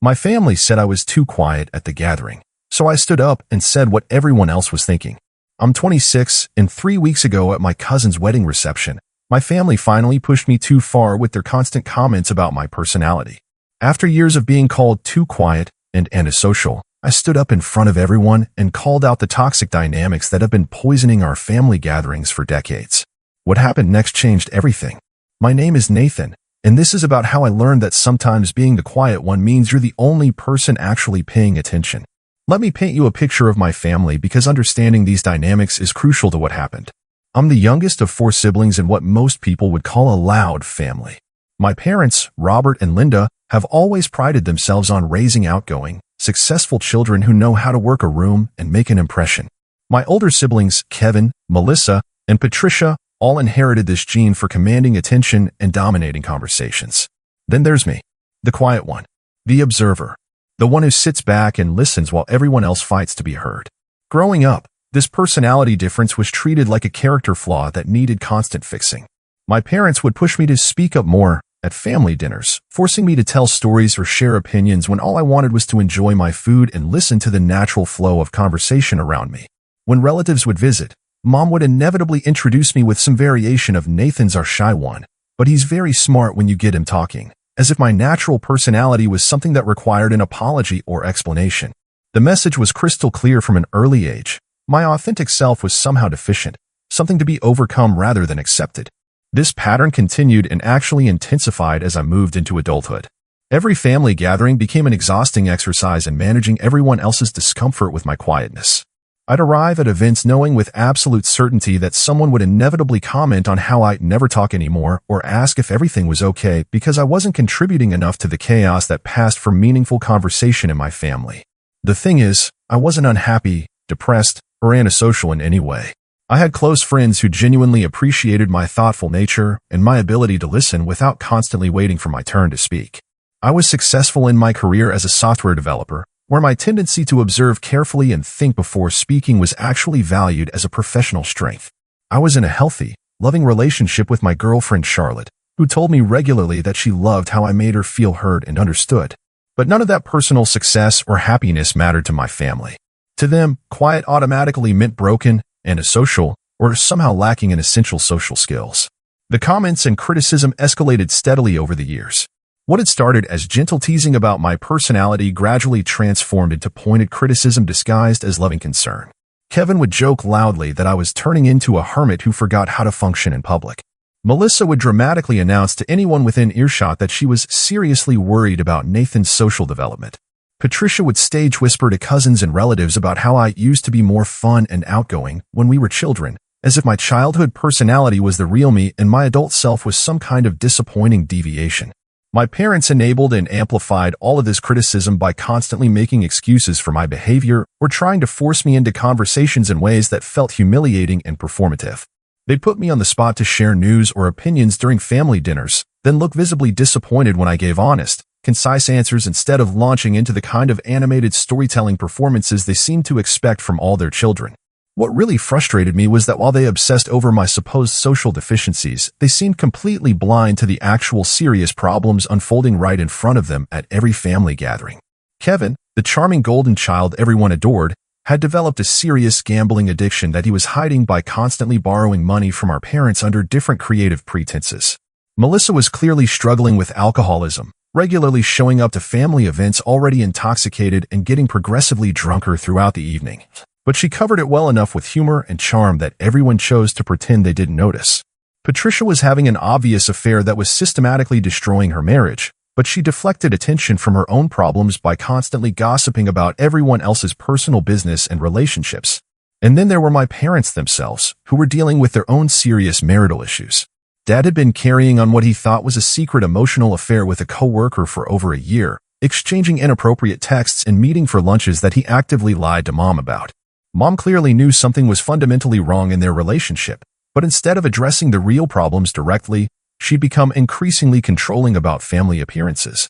My family said I was too quiet at the gathering, so I stood up and said what everyone else was thinking. I'm 26, and 3 weeks ago at my cousin's wedding reception, my family finally pushed me too far with their constant comments about my personality. After years of being called too quiet and antisocial, I stood up in front of everyone and called out the toxic dynamics that have been poisoning our family gatherings for decades. What happened next changed everything. My name is Nathan, and this is about how I learned that sometimes being the quiet one means you're the only person actually paying attention. Let me paint you a picture of my family because understanding these dynamics is crucial to what happened. I'm the youngest of 4 siblings in what most people would call a loud family. My parents, Robert and Linda, have always prided themselves on raising outgoing, successful children who know how to work a room and make an impression. My older siblings, Kevin, Melissa, and Patricia, all inherited this gene for commanding attention and dominating conversations. Then there's me, the quiet one, the observer, the one who sits back and listens while everyone else fights to be heard. Growing up, this personality difference was treated like a character flaw that needed constant fixing. My parents would push me to speak up more at family dinners, forcing me to tell stories or share opinions when all I wanted was to enjoy my food and listen to the natural flow of conversation around me. When relatives would visit, Mom would inevitably introduce me with some variation of "Nathan's our shy one, but he's very smart when you get him talking," as if my natural personality was something that required an apology or explanation. The message was crystal clear from an early age. My authentic self was somehow deficient, something to be overcome rather than accepted. This pattern continued and actually intensified as I moved into adulthood. Every family gathering became an exhausting exercise in managing everyone else's discomfort with my quietness. I'd arrive at events knowing with absolute certainty that someone would inevitably comment on how I'd never talk anymore or ask if everything was okay because I wasn't contributing enough to the chaos that passed for meaningful conversation in my family. The thing is, I wasn't unhappy, depressed, or antisocial in any way. I had close friends who genuinely appreciated my thoughtful nature and my ability to listen without constantly waiting for my turn to speak. I was successful in my career as a software developer, where my tendency to observe carefully and think before speaking was actually valued as a professional strength. I was in a healthy, loving relationship with my girlfriend Charlotte, who told me regularly that she loved how I made her feel heard and understood. But none of that personal success or happiness mattered to my family. To them, quiet automatically meant broken, antisocial, or somehow lacking in essential social skills. The comments and criticism escalated steadily over the years. What had started as gentle teasing about my personality gradually transformed into pointed criticism disguised as loving concern. Kevin would joke loudly that I was turning into a hermit who forgot how to function in public. Melissa would dramatically announce to anyone within earshot that she was seriously worried about Nathan's social development. Patricia would stage whisper to cousins and relatives about how I used to be more fun and outgoing when we were children, as if my childhood personality was the real me and my adult self was some kind of disappointing deviation. My parents enabled and amplified all of this criticism by constantly making excuses for my behavior or trying to force me into conversations in ways that felt humiliating and performative. They'd put me on the spot to share news or opinions during family dinners, then look visibly disappointed when I gave honest, concise answers instead of launching into the kind of animated storytelling performances they seemed to expect from all their children. What really frustrated me was that while they obsessed over my supposed social deficiencies, they seemed completely blind to the actual serious problems unfolding right in front of them at every family gathering. Kevin, the charming golden child everyone adored, had developed a serious gambling addiction that he was hiding by constantly borrowing money from our parents under different creative pretenses. Melissa was clearly struggling with alcoholism, regularly showing up to family events already intoxicated and getting progressively drunker throughout the evening. But she covered it well enough with humor and charm that everyone chose to pretend they didn't notice. Patricia was having an obvious affair that was systematically destroying her marriage, but she deflected attention from her own problems by constantly gossiping about everyone else's personal business and relationships. And then there were my parents themselves, who were dealing with their own serious marital issues. Dad had been carrying on what he thought was a secret emotional affair with a coworker for over a year, exchanging inappropriate texts and meeting for lunches that he actively lied to Mom about. Mom clearly knew something was fundamentally wrong in their relationship, but instead of addressing the real problems directly, she'd become increasingly controlling about family appearances,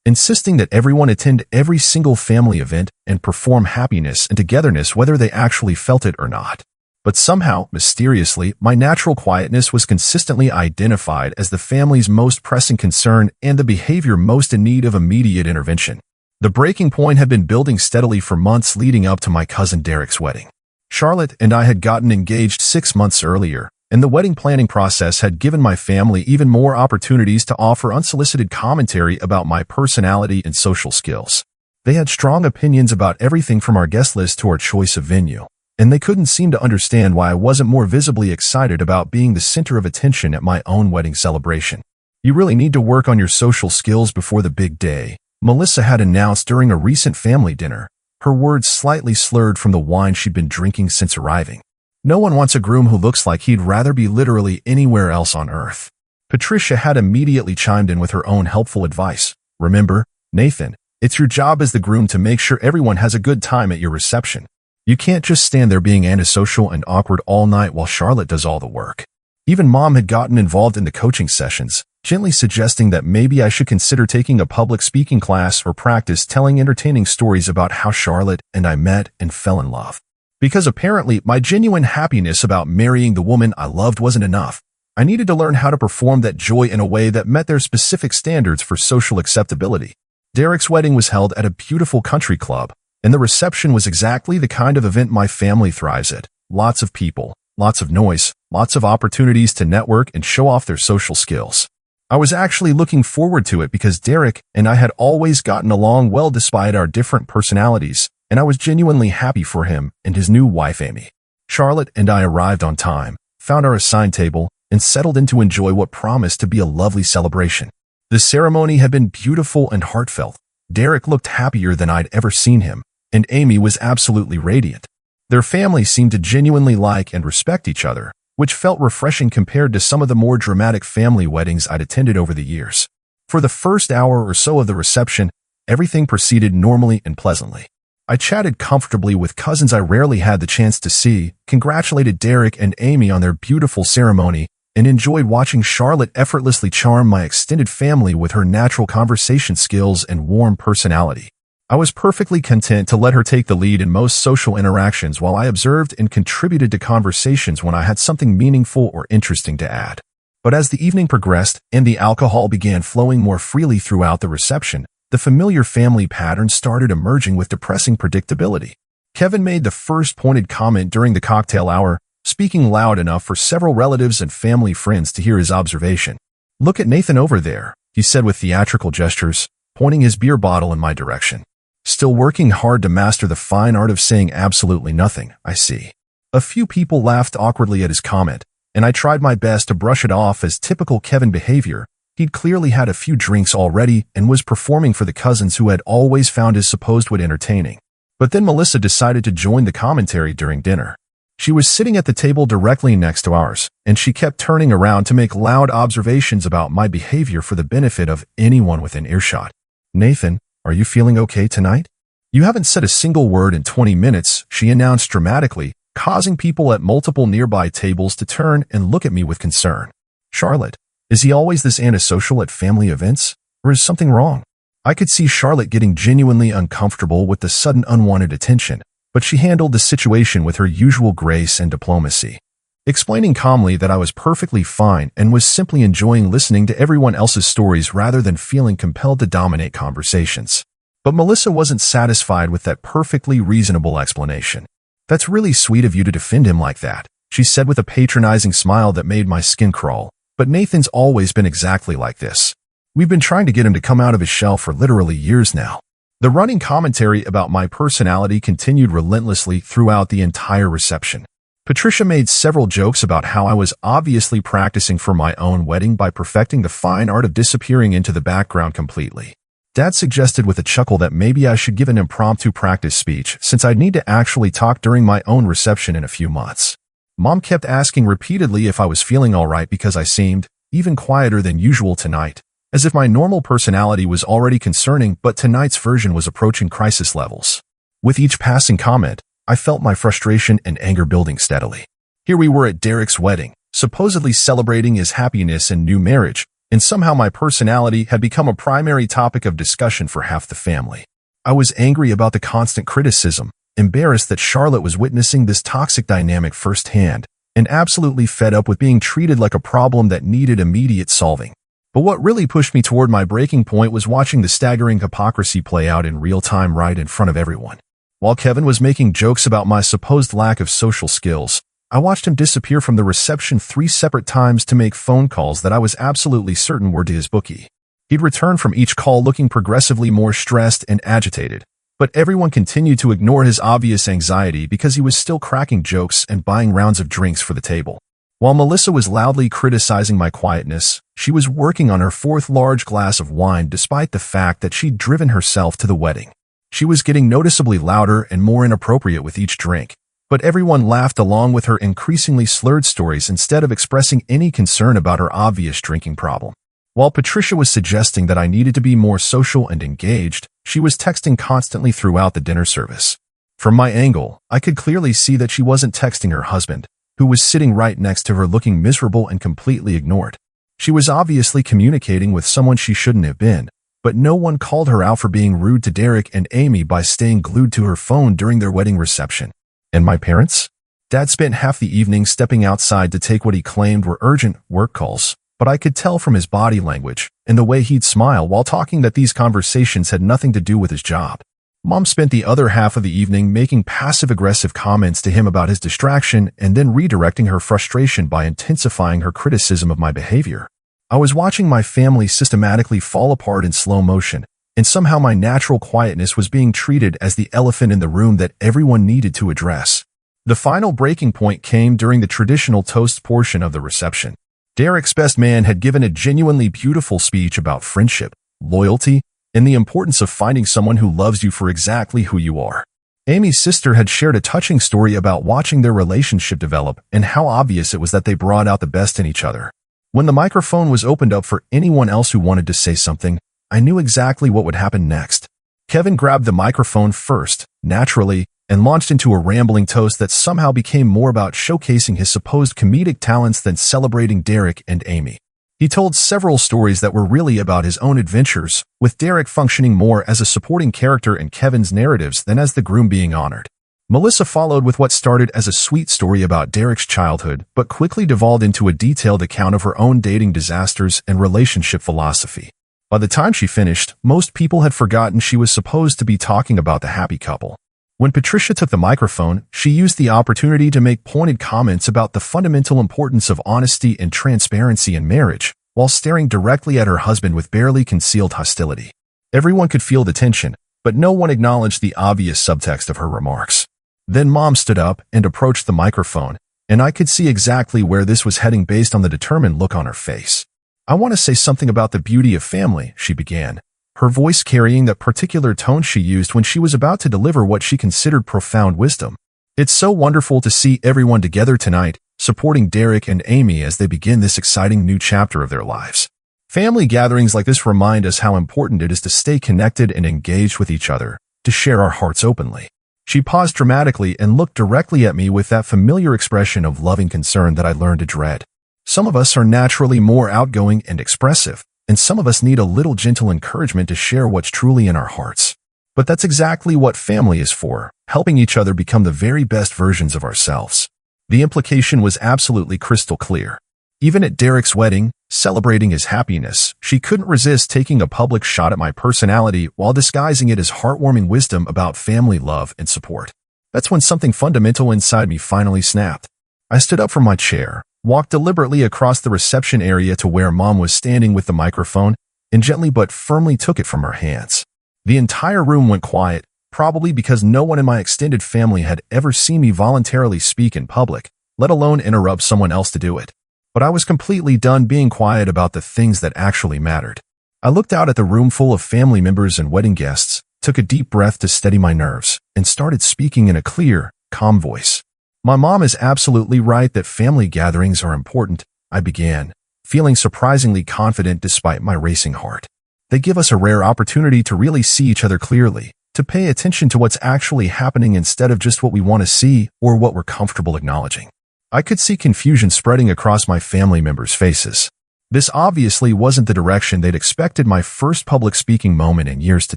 insisting that everyone attend every single family event and perform happiness and togetherness whether they actually felt it or not. But somehow, mysteriously, my natural quietness was consistently identified as the family's most pressing concern and the behavior most in need of immediate intervention. The breaking point had been building steadily for months leading up to my cousin Derek's wedding. Charlotte and I had gotten engaged 6 months earlier, and the wedding planning process had given my family even more opportunities to offer unsolicited commentary about my personality and social skills. They had strong opinions about everything from our guest list to our choice of venue, and they couldn't seem to understand why I wasn't more visibly excited about being the center of attention at my own wedding celebration. "You really need to work on your social skills before the big day," Melissa had announced during a recent family dinner, her words slightly slurred from the wine she'd been drinking since arriving. "No one wants a groom who looks like he'd rather be literally anywhere else on earth." Patricia had immediately chimed in with her own helpful advice. "Remember, Nathan, it's your job as the groom to make sure everyone has a good time at your reception. You can't just stand there being antisocial and awkward all night while Charlotte does all the work." Even Mom had gotten involved in the coaching sessions, gently suggesting that maybe I should consider taking a public speaking class or practice telling entertaining stories about how Charlotte and I met and fell in love. Because apparently my genuine happiness about marrying the woman I loved wasn't enough, I needed to learn how to perform that joy in a way that met their specific standards for social acceptability. Derek's wedding was held at a beautiful country club, and the reception was exactly the kind of event my family thrives at. Lots of people, lots of noise, lots of opportunities to network and show off their social skills. I was actually looking forward to it because Derek and I had always gotten along well despite our different personalities, and I was genuinely happy for him and his new wife Amy. Charlotte and I arrived on time, found our assigned table, and settled in to enjoy what promised to be a lovely celebration. The ceremony had been beautiful and heartfelt. Derek looked happier than I'd ever seen him, and Amy was absolutely radiant. Their families seemed to genuinely like and respect each other, which felt refreshing compared to some of the more dramatic family weddings I'd attended over the years. For the first hour or so of the reception, everything proceeded normally and pleasantly. I chatted comfortably with cousins I rarely had the chance to see, congratulated Derek and Amy on their beautiful ceremony, and enjoyed watching Charlotte effortlessly charm my extended family with her natural conversation skills and warm personality. I was perfectly content to let her take the lead in most social interactions while I observed and contributed to conversations when I had something meaningful or interesting to add. But as the evening progressed and the alcohol began flowing more freely throughout the reception, the familiar family patterns started emerging with depressing predictability. Kevin made the first pointed comment during the cocktail hour, speaking loud enough for several relatives and family friends to hear his observation. "Look at Nathan over there," he said with theatrical gestures, pointing his beer bottle in my direction. "Still working hard to master the fine art of saying absolutely nothing, I see." A few people laughed awkwardly at his comment, and I tried my best to brush it off as typical Kevin behavior. He'd clearly had a few drinks already and was performing for the cousins who had always found his supposed wit entertaining. But then Melissa decided to join the commentary during dinner. She was sitting at the table directly next to ours, and she kept turning around to make loud observations about my behavior for the benefit of anyone within earshot. "Nathan, are you feeling okay tonight? You haven't said a single word in 20 minutes, she announced dramatically, causing people at multiple nearby tables to turn and look at me with concern. "Charlotte, is he always this antisocial at family events? Or is something wrong?" I could see Charlotte getting genuinely uncomfortable with the sudden unwanted attention, but she handled the situation with her usual grace and diplomacy, explaining calmly that I was perfectly fine and was simply enjoying listening to everyone else's stories rather than feeling compelled to dominate conversations. But Melissa wasn't satisfied with that perfectly reasonable explanation. "That's really sweet of you to defend him like that," she said with a patronizing smile that made my skin crawl. "But Nathan's always been exactly like this. We've been trying to get him to come out of his shell for literally years now." The running commentary about my personality continued relentlessly throughout the entire reception. Patricia made several jokes about how I was obviously practicing for my own wedding by perfecting the fine art of disappearing into the background completely. Dad suggested with a chuckle that maybe I should give an impromptu practice speech since I'd need to actually talk during my own reception in a few months. Mom kept asking repeatedly if I was feeling all right because I seemed even quieter than usual tonight, as if my normal personality was already concerning, but tonight's version was approaching crisis levels. With each passing comment, I felt my frustration and anger building steadily. Here we were at Derek's wedding, supposedly celebrating his happiness and new marriage, and somehow my personality had become a primary topic of discussion for half the family. I was angry about the constant criticism, embarrassed that Charlotte was witnessing this toxic dynamic firsthand, and absolutely fed up with being treated like a problem that needed immediate solving. But what really pushed me toward my breaking point was watching the staggering hypocrisy play out in real time right in front of everyone. While Kevin was making jokes about my supposed lack of social skills, I watched him disappear from the reception 3 separate times to make phone calls that I was absolutely certain were to his bookie. He'd return from each call looking progressively more stressed and agitated, but everyone continued to ignore his obvious anxiety because he was still cracking jokes and buying rounds of drinks for the table. While Melissa was loudly criticizing my quietness, she was working on her 4th large glass of wine despite the fact that she'd driven herself to the wedding. She was getting noticeably louder and more inappropriate with each drink, but everyone laughed along with her increasingly slurred stories instead of expressing any concern about her obvious drinking problem. While Patricia was suggesting that I needed to be more social and engaged, she was texting constantly throughout the dinner service. From my angle, I could clearly see that she wasn't texting her husband, who was sitting right next to her looking miserable and completely ignored. She was obviously communicating with someone she shouldn't have been, but no one called her out for being rude to Derek and Amy by staying glued to her phone during their wedding reception. And my parents? Dad spent half the evening stepping outside to take what he claimed were urgent work calls, but I could tell from his body language and the way he'd smile while talking that these conversations had nothing to do with his job. Mom spent the other half of the evening making passive-aggressive comments to him about his distraction and then redirecting her frustration by intensifying her criticism of my behavior. I was watching my family systematically fall apart in slow motion, and somehow my natural quietness was being treated as the elephant in the room that everyone needed to address. The final breaking point came during the traditional toast portion of the reception. Derek's best man had given a genuinely beautiful speech about friendship, loyalty, and the importance of finding someone who loves you for exactly who you are. Amy's sister had shared a touching story about watching their relationship develop and how obvious it was that they brought out the best in each other. When the microphone was opened up for anyone else who wanted to say something, I knew exactly what would happen next. Kevin grabbed the microphone first, naturally, and launched into a rambling toast that somehow became more about showcasing his supposed comedic talents than celebrating Derek and Amy. He told several stories that were really about his own adventures, with Derek functioning more as a supporting character in Kevin's narratives than as the groom being honored. Melissa followed with what started as a sweet story about Derek's childhood, but quickly devolved into a detailed account of her own dating disasters and relationship philosophy. By the time she finished, most people had forgotten she was supposed to be talking about the happy couple. When Patricia took the microphone, she used the opportunity to make pointed comments about the fundamental importance of honesty and transparency in marriage, while staring directly at her husband with barely concealed hostility. Everyone could feel the tension, but no one acknowledged the obvious subtext of her remarks. Then Mom stood up and approached the microphone, and I could see exactly where this was heading based on the determined look on her face. "I want to say something about the beauty of family," she began, her voice carrying that particular tone she used when she was about to deliver what she considered profound wisdom. "It's so wonderful to see everyone together tonight, supporting Derek and Amy as they begin this exciting new chapter of their lives. Family gatherings like this remind us how important it is to stay connected and engaged with each other, to share our hearts openly." She paused dramatically and looked directly at me with that familiar expression of loving concern that I learned to dread. Some of us are naturally more outgoing and expressive, and some of us need a little gentle encouragement to share what's truly in our hearts. But that's exactly what family is for, helping each other become the very best versions of ourselves. The implication was absolutely crystal clear. Even at Derek's wedding, celebrating his happiness, she couldn't resist taking a public shot at my personality while disguising it as heartwarming wisdom about family love and support. That's when something fundamental inside me finally snapped. I stood up from my chair, walked deliberately across the reception area to where Mom was standing with the microphone, and gently but firmly took it from her hands. The entire room went quiet, probably because no one in my extended family had ever seen me voluntarily speak in public, let alone interrupt someone else to do it. But I was completely done being quiet about the things that actually mattered. I looked out at the room full of family members and wedding guests, took a deep breath to steady my nerves, and started speaking in a clear, calm voice. "My mom is absolutely right that family gatherings are important," I began, feeling surprisingly confident despite my racing heart. "They give us a rare opportunity to really see each other clearly, to pay attention to what's actually happening instead of just what we want to see or what we're comfortable acknowledging." I could see confusion spreading across my family members' faces. This obviously wasn't the direction they'd expected my first public speaking moment in years to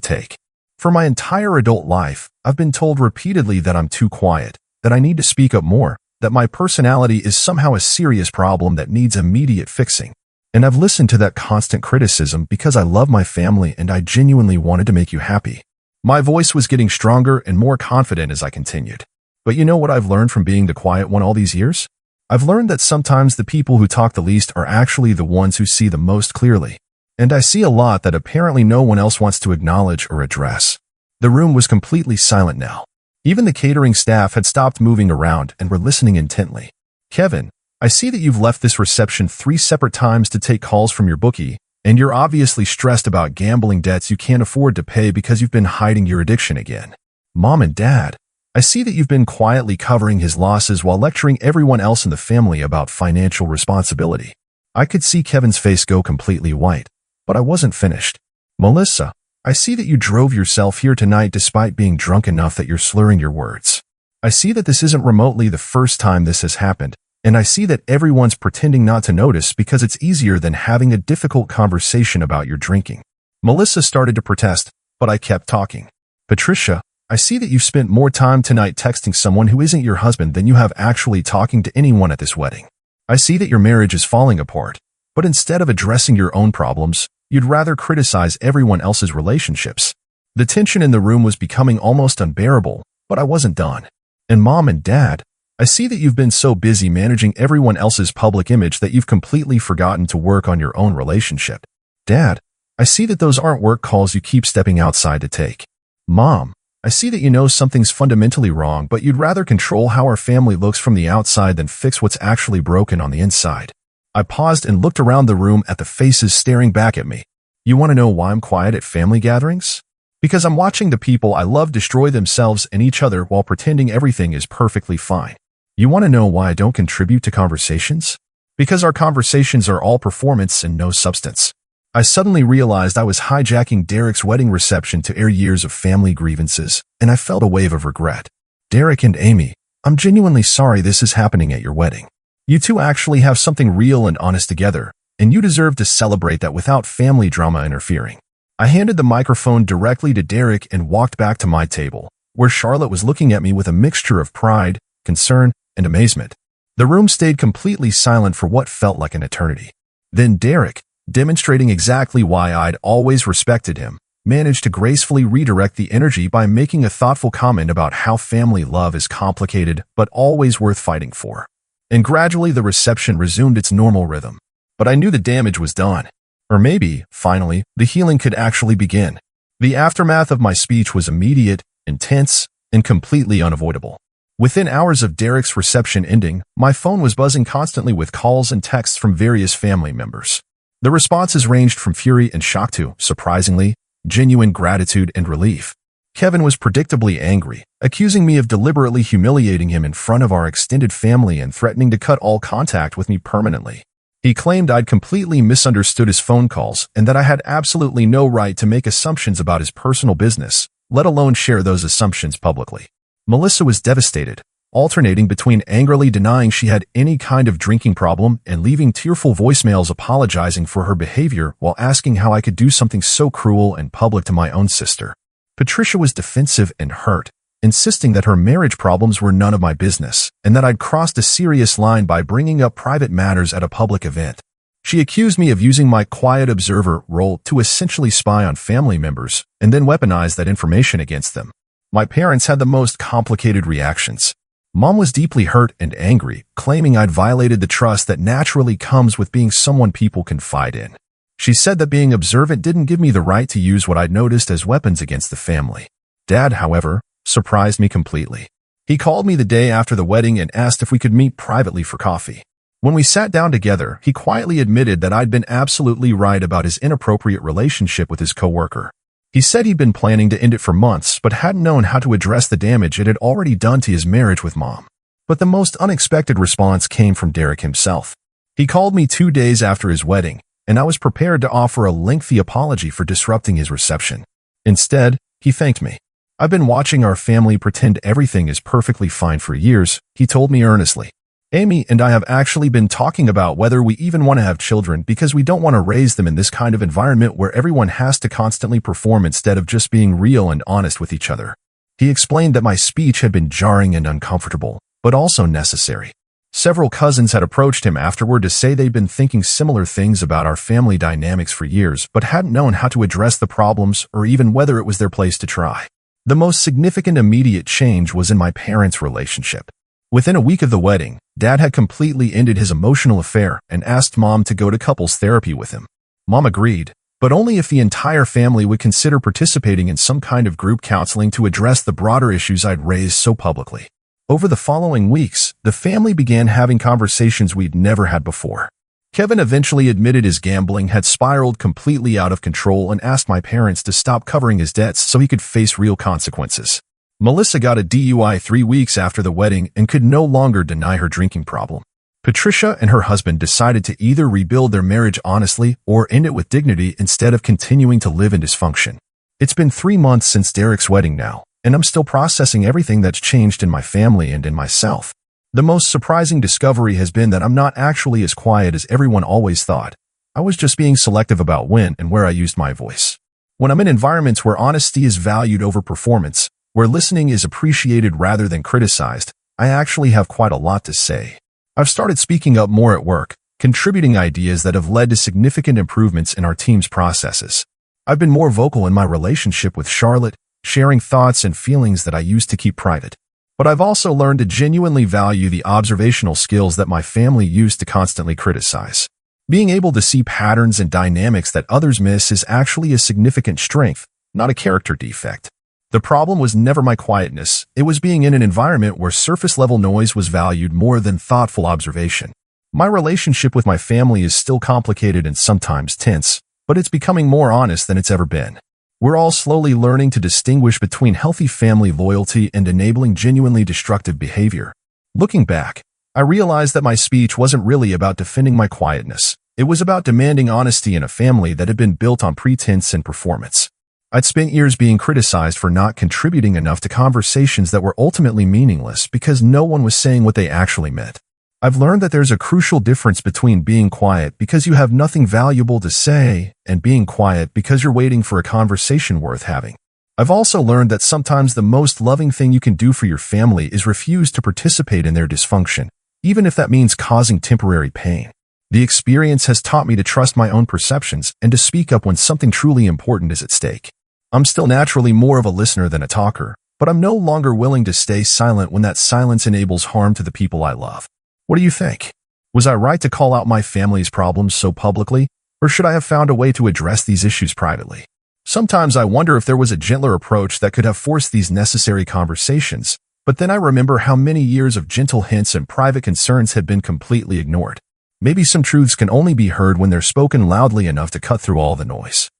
take. For my entire adult life, I've been told repeatedly that I'm too quiet, that I need to speak up more, that my personality is somehow a serious problem that needs immediate fixing. And I've listened to that constant criticism because I love my family and I genuinely wanted to make you happy. My voice was getting stronger and more confident as I continued. But you know what I've learned from being the quiet one all these years? I've learned that sometimes the people who talk the least are actually the ones who see the most clearly. And I see a lot that apparently no one else wants to acknowledge or address. The room was completely silent now. Even the catering staff had stopped moving around and were listening intently. Kevin, I see that you've left this reception 3 separate times to take calls from your bookie, and you're obviously stressed about gambling debts you can't afford to pay because you've been hiding your addiction again. Mom and Dad, I see that you've been quietly covering his losses while lecturing everyone else in the family about financial responsibility. I could see Kevin's face go completely white, but I wasn't finished. Melissa, I see that you drove yourself here tonight despite being drunk enough that you're slurring your words. I see that this isn't remotely the first time this has happened, and I see that everyone's pretending not to notice because it's easier than having a difficult conversation about your drinking. Melissa started to protest, but I kept talking. Patricia, I see that you've spent more time tonight texting someone who isn't your husband than you have actually talking to anyone at this wedding. I see that your marriage is falling apart, but instead of addressing your own problems, you'd rather criticize everyone else's relationships. The tension in the room was becoming almost unbearable, but I wasn't done. And Mom and Dad, I see that you've been so busy managing everyone else's public image that you've completely forgotten to work on your own relationship. Dad, I see that those aren't work calls you keep stepping outside to take. Mom, I see that you know something's fundamentally wrong, but you'd rather control how our family looks from the outside than fix what's actually broken on the inside. I paused and looked around the room at the faces staring back at me. You want to know why I'm quiet at family gatherings? Because I'm watching the people I love destroy themselves and each other while pretending everything is perfectly fine. You want to know why I don't contribute to conversations? Because our conversations are all performance and no substance. I suddenly realized I was hijacking Derek's wedding reception to air years of family grievances, and I felt a wave of regret. Derek and Amy, I'm genuinely sorry this is happening at your wedding. You two actually have something real and honest together, and you deserve to celebrate that without family drama interfering. I handed the microphone directly to Derek and walked back to my table, where Charlotte was looking at me with a mixture of pride, concern, and amazement. The room stayed completely silent for what felt like an eternity. Then Derek, demonstrating exactly why I'd always respected him, managed to gracefully redirect the energy by making a thoughtful comment about how family love is complicated but always worth fighting for. And gradually the reception resumed its normal rhythm. But I knew the damage was done. Or maybe, finally, the healing could actually begin. The aftermath of my speech was immediate, intense, and completely unavoidable. Within hours of Derek's reception ending, my phone was buzzing constantly with calls and texts from various family members. The responses ranged from fury and shock to, surprisingly, genuine gratitude and relief. Kevin was predictably angry, accusing me of deliberately humiliating him in front of our extended family and threatening to cut all contact with me permanently. He claimed I'd completely misunderstood his phone calls and that I had absolutely no right to make assumptions about his personal business, let alone share those assumptions publicly. Melissa was devastated, alternating between angrily denying she had any kind of drinking problem and leaving tearful voicemails apologizing for her behavior while asking how I could do something so cruel and public to my own sister. Patricia was defensive and hurt, insisting that her marriage problems were none of my business and that I'd crossed a serious line by bringing up private matters at a public event. She accused me of using my quiet observer role to essentially spy on family members and then weaponize that information against them. My parents had the most complicated reactions. Mom was deeply hurt and angry, claiming I'd violated the trust that naturally comes with being someone people confide in. She said that being observant didn't give me the right to use what I'd noticed as weapons against the family. Dad, however, surprised me completely. He called me the day after the wedding and asked if we could meet privately for coffee. When we sat down together, he quietly admitted that I'd been absolutely right about his inappropriate relationship with his coworker. He said he'd been planning to end it for months but hadn't known how to address the damage it had already done to his marriage with Mom. But the most unexpected response came from Derek himself. He called me 2 days after his wedding, and I was prepared to offer a lengthy apology for disrupting his reception. Instead, he thanked me. I've been watching our family pretend everything is perfectly fine for years, he told me earnestly. Amy and I have actually been talking about whether we even want to have children because we don't want to raise them in this kind of environment where everyone has to constantly perform instead of just being real and honest with each other. He explained that my speech had been jarring and uncomfortable, but also necessary. Several cousins had approached him afterward to say they'd been thinking similar things about our family dynamics for years, but hadn't known how to address the problems or even whether it was their place to try. The most significant immediate change was in my parents' relationship. Within a week of the wedding, Dad had completely ended his emotional affair and asked Mom to go to couples therapy with him. Mom agreed, but only if the entire family would consider participating in some kind of group counseling to address the broader issues I'd raised so publicly. Over the following weeks, the family began having conversations we'd never had before. Kevin eventually admitted his gambling had spiraled completely out of control and asked my parents to stop covering his debts so he could face real consequences. Melissa got a DUI 3 weeks after the wedding and could no longer deny her drinking problem. Patricia and her husband decided to either rebuild their marriage honestly or end it with dignity instead of continuing to live in dysfunction. It's been 3 months since Derek's wedding now, and I'm still processing everything that's changed in my family and in myself. The most surprising discovery has been that I'm not actually as quiet as everyone always thought. I was just being selective about when and where I used my voice. When I'm in environments where honesty is valued over performance, where listening is appreciated rather than criticized, I actually have quite a lot to say. I've started speaking up more at work, contributing ideas that have led to significant improvements in our team's processes. I've been more vocal in my relationship with Charlotte, sharing thoughts and feelings that I used to keep private. But I've also learned to genuinely value the observational skills that my family used to constantly criticize. Being able to see patterns and dynamics that others miss is actually a significant strength, not a character defect. The problem was never my quietness, it was being in an environment where surface-level noise was valued more than thoughtful observation. My relationship with my family is still complicated and sometimes tense, but it's becoming more honest than it's ever been. We're all slowly learning to distinguish between healthy family loyalty and enabling genuinely destructive behavior. Looking back, I realized that my speech wasn't really about defending my quietness. It was about demanding honesty in a family that had been built on pretense and performance. I'd spent years being criticized for not contributing enough to conversations that were ultimately meaningless because no one was saying what they actually meant. I've learned that there's a crucial difference between being quiet because you have nothing valuable to say and being quiet because you're waiting for a conversation worth having. I've also learned that sometimes the most loving thing you can do for your family is refuse to participate in their dysfunction, even if that means causing temporary pain. The experience has taught me to trust my own perceptions and to speak up when something truly important is at stake. I'm still naturally more of a listener than a talker, but I'm no longer willing to stay silent when that silence enables harm to the people I love. What do you think? Was I right to call out my family's problems so publicly, or should I have found a way to address these issues privately? Sometimes I wonder if there was a gentler approach that could have forced these necessary conversations, but then I remember how many years of gentle hints and private concerns had been completely ignored. Maybe some truths can only be heard when they're spoken loudly enough to cut through all the noise.